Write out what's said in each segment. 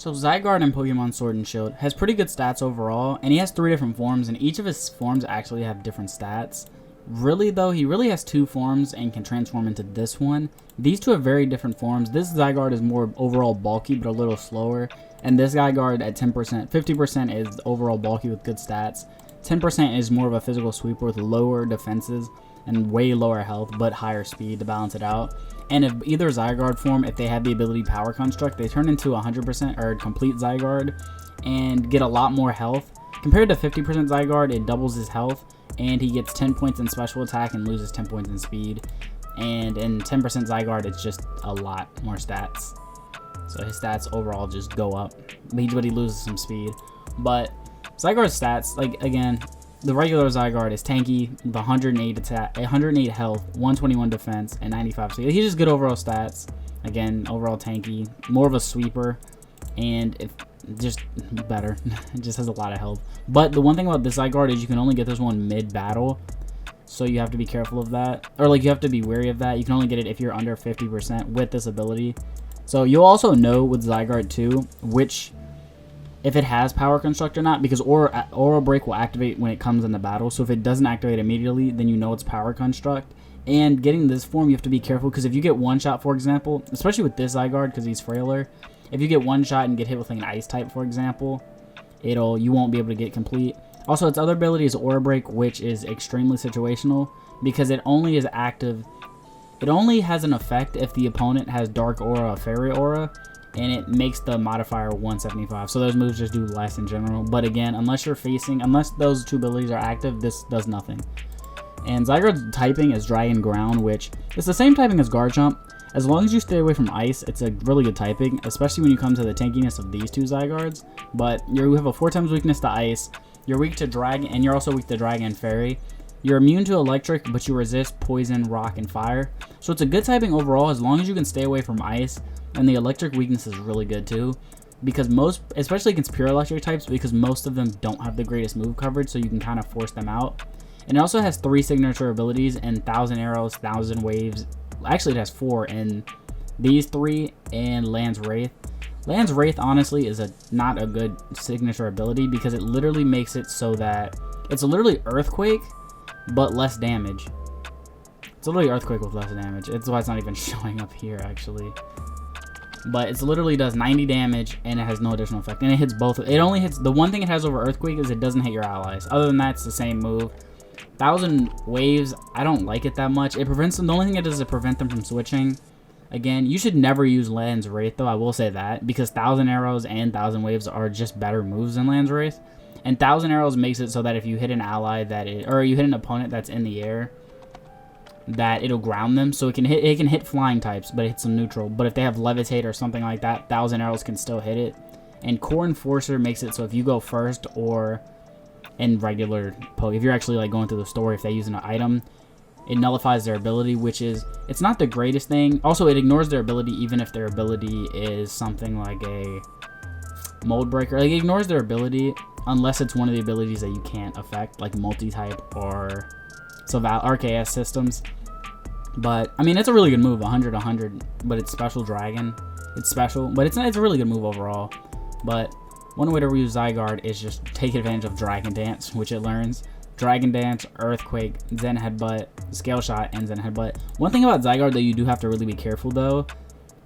So Zygarde in Pokemon Sword and Shield has pretty good stats overall, and he has 3 different forms, and each of his forms actually have different stats. Really though, he really has 2 forms and can transform into this one. These 2 have very different forms. This Zygarde is more overall bulky but a little slower, and this Zygarde at 10%, 50% is overall bulky with good stats. 10% is more of a physical sweeper with lower defenses and way lower health but higher speed to balance it out. And if either Zygarde form, if they have the ability Power Construct, they turn into 100% or complete Zygarde and get a lot more health. Compared to 50% Zygarde, it doubles his health, and he gets 10 points in special attack and loses 10 points in speed. And in 10% Zygarde, it's just a lot more stats. So his stats overall just go up, but he loses some speed. But Zygarde's stats, like again, the regular Zygarde is tanky with 108 attack, 108 health, 121 defense, and 95 speed. He's just good overall stats. Again, overall tanky, more of a sweeper, and if just better. It just has a lot of health. But the one thing about this Zygarde is you can only get this one mid-battle, so you have to be careful of that, or like you have to be wary of that. You can only get it if you're under 50% with this ability. So you'll also know with Zygarde too which, if it has Power Construct or not, because Aura Break will activate when it comes in the battle. So if it doesn't activate immediately, then you know it's Power Construct. And getting this form, you have to be careful, because if you get one shot, for example, especially with this Zygarde because he's frailer, if you get one shot and get hit with like an ice type, for example, you won't be able to get complete. Also, its other ability is Aura Break, which is extremely situational because it only is active. It only has an effect if the opponent has Dark Aura or Fairy Aura, and it makes the modifier 175. So those moves just do less in general. But again, unless those 2 abilities are active, this does nothing. And Zygarde's typing is Dragon Ground, which is the same typing as Garchomp. As long as you stay away from Ice, it's a really good typing, especially when you come to the tankiness of these 2 Zygardes. But you have a 4 times weakness to Ice, you're weak to Dragon, and you're also weak to Dragon and Fairy. You're immune to Electric, but you resist Poison, Rock, and Fire. So it's a good typing overall as long as you can stay away from Ice. And the Electric weakness is really good too, because especially against pure Electric types, because most of them don't have the greatest move coverage, so you can kind of force them out. And it also has 3 signature abilities and 1,000 Arrows, 1,000 Waves. Actually, it has 4 in these 3 and Land's Wraith. Land's Wraith, honestly, is not a good signature ability because it literally makes it so that it's literally Earthquake, but less damage. It's literally Earthquake with less damage. It's why it's not even showing up here, actually. But it literally does 90 damage, and it has no additional effect. And it hits both. It only hits, the one thing it has over Earthquake is it doesn't hit your allies. Other than that, it's the same move. 1,000 Waves, I don't like it that much. It prevents them, the only thing it does is prevent them from switching. Again, you should never use Land's Wraith, though, I will say that, because 1,000 Arrows and 1,000 Waves are just better moves than Land's Wraith. And 1,000 Arrows makes it so that if you hit an ally or you hit an opponent that's in the air, that it'll ground them. So it can hit flying types, but it hits them neutral. But if they have Levitate or something like that, 1,000 Arrows can still hit it. And Core Enforcer makes it so if you go first or in regular poke, if you're actually like going through the story, if they use an item, it nullifies their ability, which is, it's not the greatest thing. Also, it ignores their ability even if their ability is something like a Mold Breaker. Like, it ignores their ability unless it's one of the abilities that you can't affect, like multi-type or RKS systems. But I mean, it's a really good move, 100, but it's special Dragon. It's special, but it's a really good move overall. But one way to reuse Zygarde is just take advantage of Dragon Dance, which it learns. Dragon Dance, Earthquake, Zen Headbutt, Scale Shot, and Zen Headbutt. One thing about Zygarde that you do have to really be careful though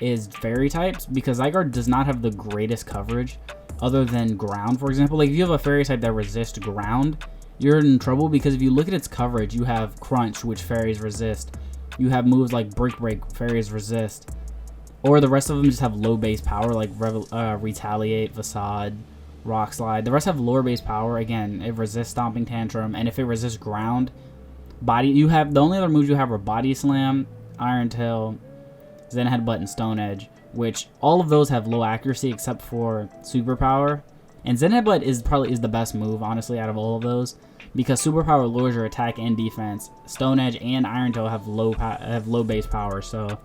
is Fairy types, because Zygarde does not have the greatest coverage other than Ground, for example. Like if you have a Fairy type that resists Ground, you're in trouble, because if you look at its coverage, you have Crunch, which Fairies resist. You have moves like Brick Break, Fairies resist. Or the rest of them just have low base power, like Retaliate, Facade, Rock Slide. The rest have lower base power. Again, it resists Stomping Tantrum, and if it resists Ground, the only other moves you have are Body Slam, Iron Tail, Zen Headbutt, and Stone Edge, which all of those have low accuracy except for Superpower. And Zen Headbutt is the best move, honestly, out of all of those, because Superpower lowers your attack and defense. Stone Edge and Iron Tail have low base power, so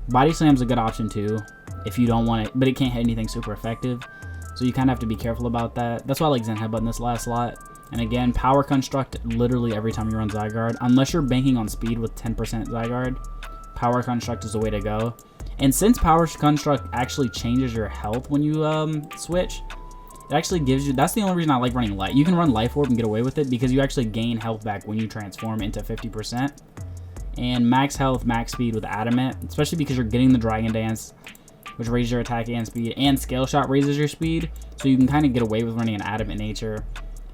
Body Slam's a good option too if you don't want it, but it can't hit anything super effective. So you kind of have to be careful about that. That's why I like Zen Headbutt in this last slot. And again, Power Construct literally every time you run Zygarde. Unless you're banking on speed with 10% Zygarde, Power Construct is the way to go. And since Power Construct actually changes your health when you switch, it actually gives you, that's the only reason I like running Light. You can run Life Orb and get away with it because you actually gain health back when you transform into 50%. And max health, max speed with Adamant, especially because you're getting the Dragon Dance, which raises your attack and speed, and Scale Shot raises your speed, so you can kind of get away with running an Adamant nature.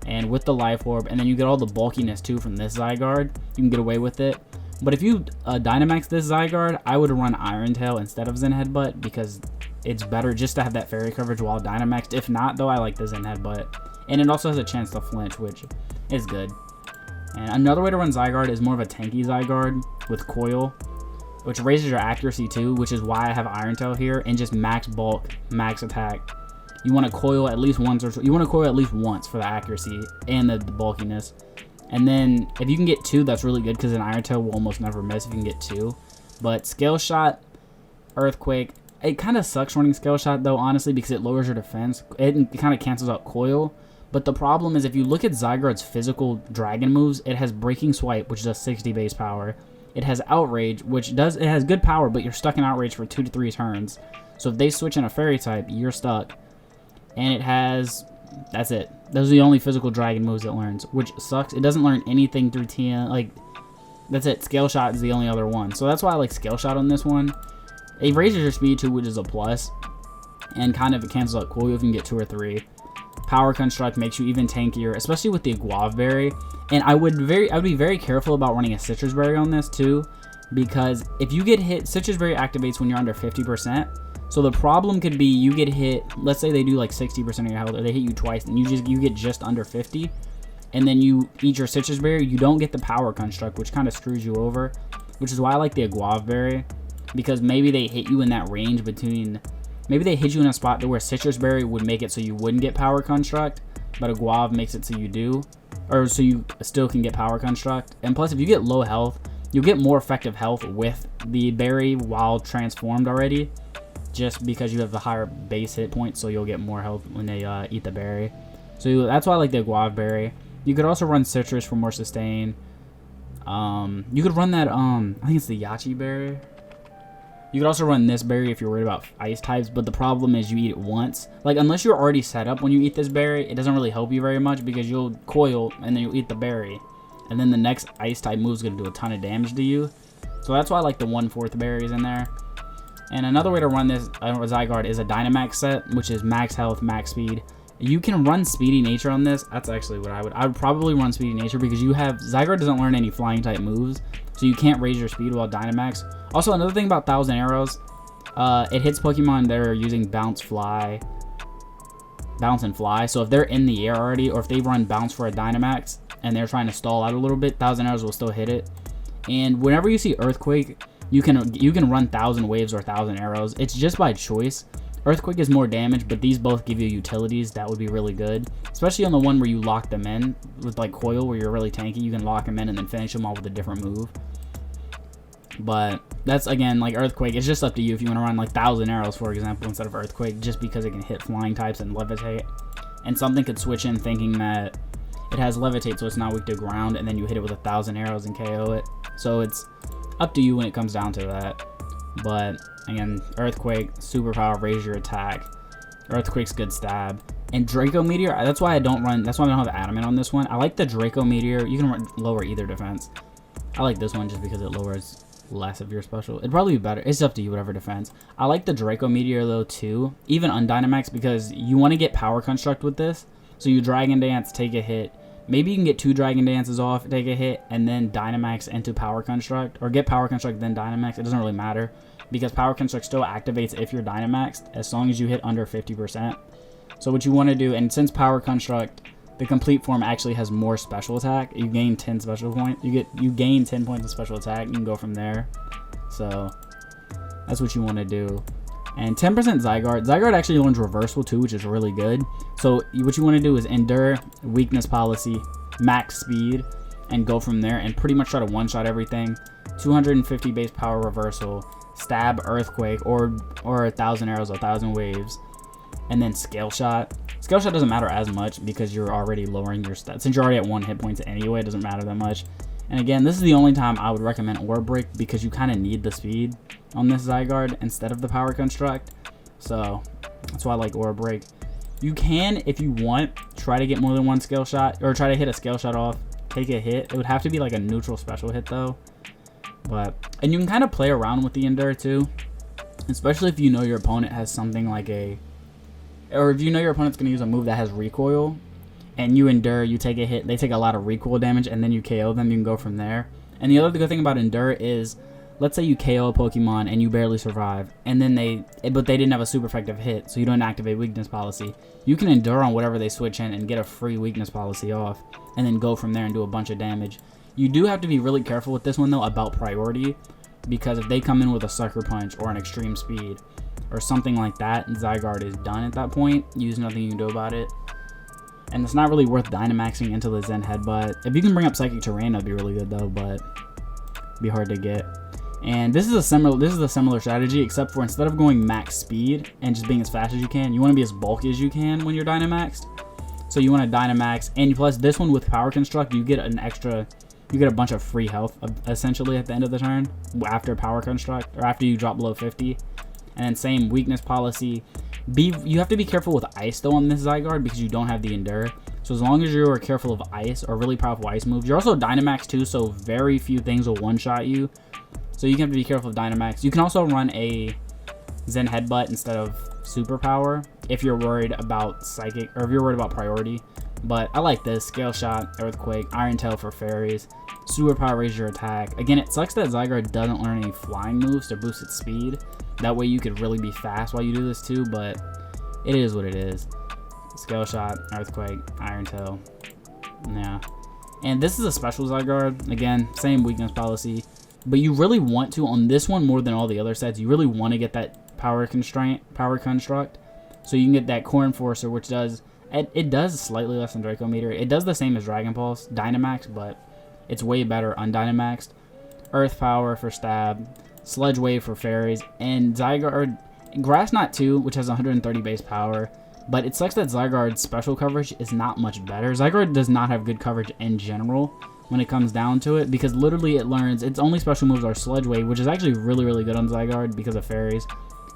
And with the Life Orb, and then you get all the bulkiness too from this Zygarde, you can get away with it. But if you Dynamax this Zygarde, I would run Iron Tail instead of Zen Headbutt because it's better just to have that fairy coverage while Dynamaxed. If not, though, I like the Zen Headbutt. And it also has a chance to flinch, which is good. And another way to run Zygarde is more of a tanky Zygarde with Coil, which raises your accuracy too, which is why I have Iron Tail here, and just max bulk, max attack. You want to coil at least once, you want to coil at least once for the accuracy and the bulkiness. And then if you can get 2, that's really good because an Iron Tail will almost never miss if you can get 2. But Scale Shot, Earthquake, it kind of sucks running Scale Shot though, honestly, because it lowers your defense. It kind of cancels out Coil. But the problem is if you look at Zygarde's physical dragon moves, it has Breaking Swipe, which does 60 base power. It has Outrage, which does, it has good power, but you're stuck in Outrage for 2 to 3 turns. So if they switch in a Fairy type, you're stuck. And it has, that's it. Those are the only physical dragon moves it learns, which sucks. It doesn't learn anything through TN, like, that's it. Scale Shot is the only other one. So that's why I like Scale Shot on this one. It raises your speed too, which is a plus. And kind of it cancels out Coil if you can get 2 or 3. Power Construct makes you even tankier, especially with the Guava Berry. And I would be very careful about running a Citrus Berry on this too, because if you get hit, Citrus Berry activates when you're under 50%. So the problem could be you get hit, let's say they do like 60% of your health, or they hit you twice, and you get just under 50, and then you eat your Citrus Berry, you don't get the Power Construct, which kind of screws you over, which is why I like the Guava Berry, because maybe they hit you in that range between, maybe they hit you in a spot to where Citrus Berry would make it so you wouldn't get Power Construct, but a Guava makes it so you do, or so you still can get Power Construct. And plus, if you get low health, you'll get more effective health with the berry while transformed already, just because you have the higher base hit points, so you'll get more health when they eat the berry. So that's why I like the Guava Berry. You could also run Citrus for more sustain. You could run that, I think it's the Yachi Berry. You could also run this berry if you're worried about ice types, but the problem is you eat it once. Like, unless you're already set up when you eat this berry, it doesn't really help you very much because you'll coil and then you'll eat the berry. And then the next ice type move is going to do a ton of damage to you. So that's why I like the 1/4 berries in there. And another way to run this Zygarde is a Dynamax set, which is max health, max speed. You can run Speedy Nature on this. That's actually what I would probably run Speedy Nature because you have, Zygarde doesn't learn any flying type moves, so you can't raise your speed while Dynamax. Also, another thing about Thousand Arrows, it hits Pokemon that are using Bounce and Fly. So if they're in the air already, or if they run Bounce for a Dynamax and they're trying to stall out a little bit, Thousand Arrows will still hit it. And whenever you see Earthquake, you can run 1,000 Waves or 1,000 Arrows. It's just by choice. Earthquake is more damage, but these both give you utilities that would be really good, especially on the one where you lock them in with like Coil, where you're really tanky. You can lock them in and then finish them off with a different move. But that's, again, like Earthquake, it's just up to you if you want to run like 1,000 Arrows, for example, instead of Earthquake, just because it can hit flying types and levitate. And something could switch in thinking that it has levitate, so it's not weak to ground, and then you hit it with 1,000 Arrows and KO it. So it's up to you when it comes down to that. But again, Earthquake, superpower, raise your attack. Earthquake's good stab. And Draco Meteor, that's why I don't have Adamant on this one. I like the Draco Meteor. You can lower either defense. I like this one just because it lowers less of your special. It'd probably be better. It's up to you, whatever defense. I like the Draco Meteor though too, even on Dynamax, because you want to get Power Construct with this. So you Dragon Dance, take a hit. Maybe you can get 2 Dragon Dances off, take a hit, and then Dynamax into Power Construct. Or get Power Construct, then Dynamax. It doesn't really matter, because Power Construct still activates if you're Dynamaxed, as long as you hit under 50%. So what you want to do, and since Power Construct, the complete form actually has more special attack. You gain 10 special points. You gain 10 points of special attack. You can go from there. So that's what you want to do. And 10% Zygarde. Zygarde actually learns Reversal too, which is really good. So what you want to do is Endure, Weakness Policy, Max Speed, and go from there and pretty much try to one-shot everything. 250 base power Reversal, Stab, Earthquake, or 1,000 Arrows, 1,000 Waves, and then Scale Shot. Scale Shot doesn't matter as much because you're already lowering your stats. Since you're already at 1 hit points anyway, it doesn't matter that much. And again, this is the only time I would recommend Orb Break because you kind of need the speed. on this Zygarde instead of the Power Construct. So that's why I like Aura Break. You can, if you want, try to get more than one Scale Shot, or try to hit a Scale Shot off, take a hit. It would have to be like a neutral special hit though. And you can kind of play around with the Endure too, especially if you know your opponent has something like or if you know your opponent's going to use a move that has recoil, and you Endure, you take a hit, they take a lot of recoil damage, and then you KO them, you can go from there. And the other good thing about Endure is, let's say you KO a Pokemon and you barely survive, and then but they didn't have a super effective hit, so you don't activate weakness policy. You can Endure on whatever they switch in and get a free weakness policy off, and then go from there and do a bunch of damage. You do have to be really careful with this one though about priority, because if they come in with a Sucker Punch or an Extreme Speed or something like that, Zygarde is done at that point. There's nothing you can do about it. And it's not really worth Dynamaxing into the Zen Headbutt. If you can bring up Psychic Terrain, that'd be really good though, but it'd be hard to get. And this is a similar strategy, except for instead of going max speed and just being as fast as you can, you want to be as bulky as you can when you're Dynamaxed. So you want to Dynamax, and plus this one with Power Construct, you get a bunch of free health essentially at the end of the turn after Power Construct, or after you drop below 50. And then same weakness policy. You have to be careful with ice though on this Zygarde, because you don't have the Endure. So as long as you are careful of ice or really powerful ice moves, you're also Dynamax too, so very few things will one-shot you. So you can have to be careful of Dynamax. You can also run a Zen Headbutt instead of Superpower if you're worried about Psychic, or if you're worried about priority. But I like this. Scale Shot, Earthquake, Iron Tail for fairies. Superpower raises your attack. Again, it sucks that Zygarde doesn't learn any flying moves to boost its speed. That way you could really be fast while you do this too, but it is what it is. Scale Shot, Earthquake, Iron Tail. Yeah. And this is a special Zygarde. Again, same weakness policy. But you really want to, on this one more than all the other sets, you really want to get that Power Construct. So you can get that Core Enforcer, which does... It does slightly less than Draco Meteor. It does the same as Dragon Pulse, Dynamax, but it's way better undynamaxed. Earth Power for Stab, Sludge Wave for Fairies, and Zygarde, Grass Knot 2, which has 130 base power. But it sucks that Zygarde's special coverage is not much better. Zygarde does not have good coverage in general when it comes down to it, because literally it learns, its only special moves are Sludge Wave, which is actually really, really good on Zygarde because of Fairies,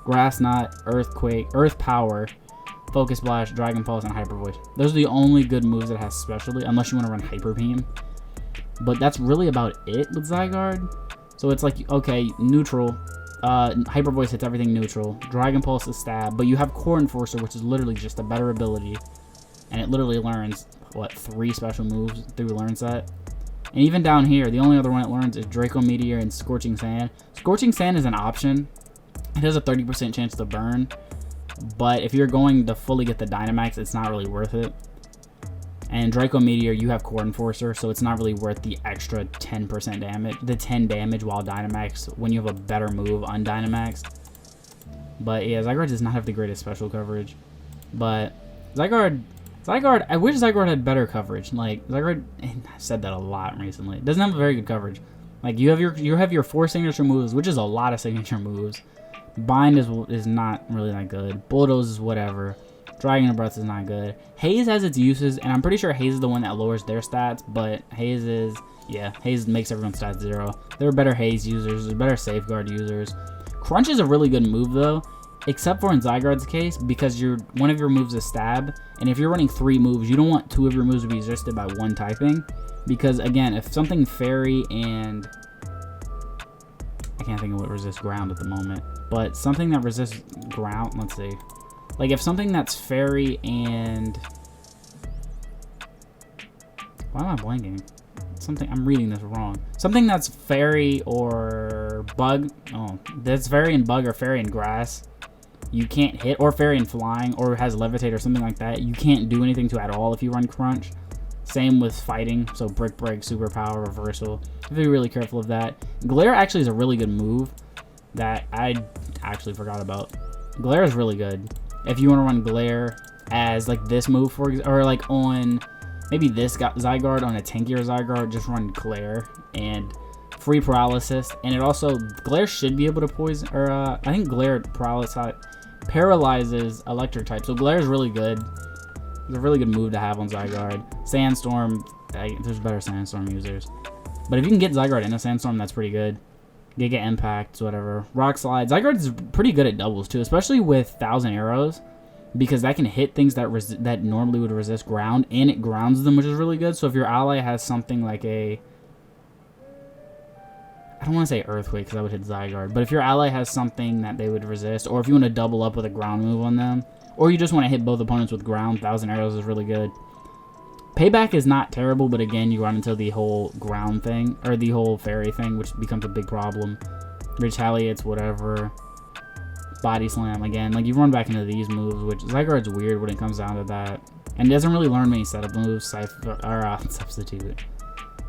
Grass Knot, Earthquake, Earth Power, Focus Blast, Dragon Pulse, and Hyper Voice. Those are the only good moves it has specially, unless you want to run Hyper Beam. But that's really about it with Zygarde. So it's like, okay, neutral. Hyper Voice hits everything neutral. Dragon Pulse is stab, but you have Core Enforcer, which is literally just a better ability. And it literally learns, what, 3 special moves through Learn Set? And even down here, the only other one it learns is Draco Meteor and Scorching Sand. Scorching Sand is an option. It has a 30% chance to burn. But if you're going to fully get the Dynamax, it's not really worth it. And Draco Meteor, you have Core Enforcer, so it's not really worth the extra 10% damage, the 10 damage while Dynamax, when you have a better move Undynamaxed. But yeah, Zygarde does not have the greatest special coverage. But Zygarde, I wish Zygarde had better coverage. Like, Zygarde, I said that a lot recently. It doesn't have very good coverage. Like, you have your 4 signature moves, which is a lot of signature moves. Bind is not really that good. Bulldoze is whatever. Dragon Breath is not good. Haze has its uses, and I'm pretty sure Haze is the one that lowers their stats, but Haze makes everyone's stats 0. There are better Haze users, there's better Safeguard users. Crunch is a really good move though, except for in Zygarde's case, because one of your moves is Stab, and if you're running 3 moves, you don't want 2 of your moves to be resisted by 1 typing, because again, if something Fairy and... I can't think of what resists ground at the moment, but something that resists ground, let's see. Like, if something that's Fairy and... Why am I blanking? I'm reading this wrong. Something that's Fairy or Bug. Oh, that's Fairy and Bug or Fairy and Grass. You can't hit, or Fairy and Flying, or has Levitate or something like that. You can't do anything to at all if you run Crunch. Same with Fighting, so Brick Break, Superpower, Reversal. You have to be really careful of that. Glare actually is a really good move that I actually forgot about. Glare is really good. If you want to run Glare as like this move, for example, or like on maybe this Zygarde, on a tankier Zygarde, just run Glare and free Paralysis. And it also, Glare should be able to poison, or I think Glare paralyzes Electric type. So Glare is really good. It's a really good move to have on Zygarde. Sandstorm, there's better Sandstorm users. But if you can get Zygarde in a Sandstorm, that's pretty good. Giga Impacts, whatever. Rock Slide. Zygarde is pretty good at doubles too, especially with 1,000 arrows, because that can hit things that normally would resist ground, and it grounds them, which is really good. So if your ally has something like a... I don't want to say Earthquake, because I would hit Zygarde, but if your ally has something that they would resist, or if you want to double up with a ground move on them, or you just want to hit both opponents with ground, 1,000 arrows is really good. Payback is not terrible, but again, you run into the whole ground thing, or the whole fairy thing, which becomes a big problem. Retaliates, whatever. Body Slam, again. Like, you run back into these moves, which Zygarde's weird when it comes down to that. And it doesn't really learn many setup moves, Substitute.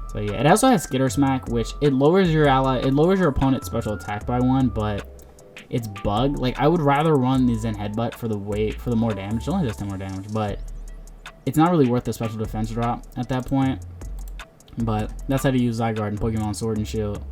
So yeah, it also has Skitter Smack, which it lowers your opponent's special attack by 1, but it's bug. Like, I would rather run the Zen Headbutt for the more damage. It only does 10 more damage, but it's not really worth the special defense drop at that point. But that's how to use Zygarde in Pokemon Sword and Shield.